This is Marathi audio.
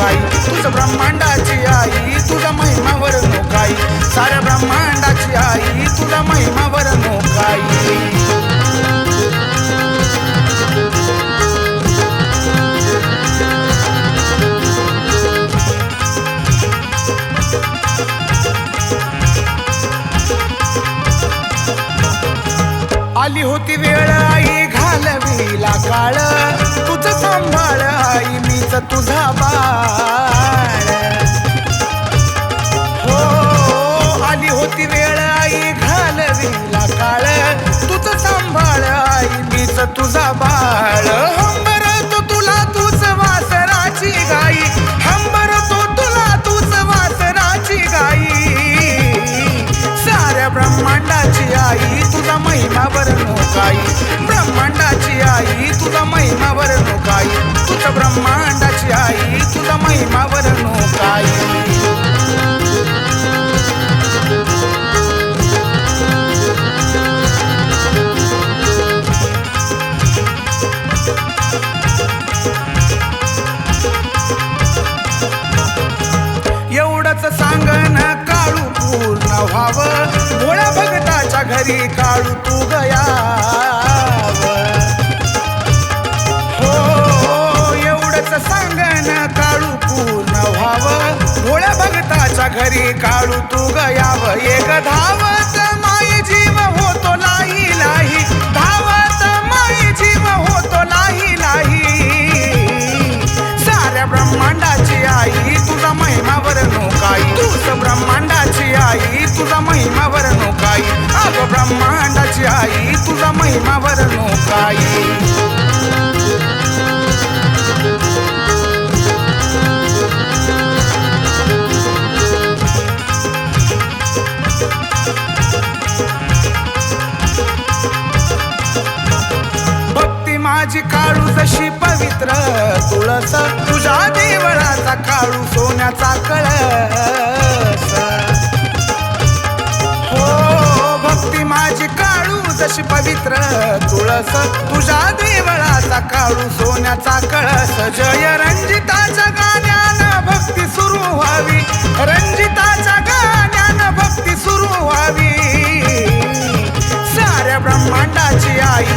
काही, तुझ ब्रह्मांडाची आई तुझा महिमा वर्णू काही, साऱ्या ब्रह्मांडाची आई तुझा महिमा वर्णू काही. आली होती वेळ आई घालवीला काळ, तुझं सांभाळ आई मीच तुझा बाळ. हो आली होती वेळ आई घालवीला काळ, तुझं सांभाळ आई मीच तुझा बाळ. हंबरतो तुला तूच वासराची गाई, हंबरतो तुला तूच वासराची गाई. साऱ्या ब्रह्मांडाची आई तुझा महिमा वर्णू काही, ब्रह्मांडाची आई तुझा महिमा वर्णू काही, तुझ ब्रह्मांडाची आई तुझा महिमा वर्णू काही. एवढंच सांगन काळू पूर्ण व्हावं, भोळ्या भगताच्या घरी काळू तू गयाव. हो एवढंच सांगन काळू पूर्ण व्हावं, भोळ्या भगताच्या घरी काळू तू गयाव. एक धावत माई जीव होतो लाही लाही, धावत माई जीव होतो लाही लाही. साऱ्या ब्रह्मांडाची आई तुझा महिमा वर्णू काही, तूच ब्रह्मांडाची आई तुझा महिमा वर्णू काही, अगं ब्रह्मांडाची आई तुझा महिमा वर्णू काही. भक्ती माझी काळू जशी पवित्र तुळस, तुझ्या देवळाचा काळू सोन्याचा कळस. हो भक्ती माझी काळू जशी पवित्र तुळस, तुझ्या देवळाचा काळू सोन्याचा कळस. जय रंजिताच्या गाण्यानं भक्ती सुरू व्हावी, रंजिताच्या गाण्यानं भक्ती सुरू व्हावी. साऱ्या ब्रह्मांडाची आई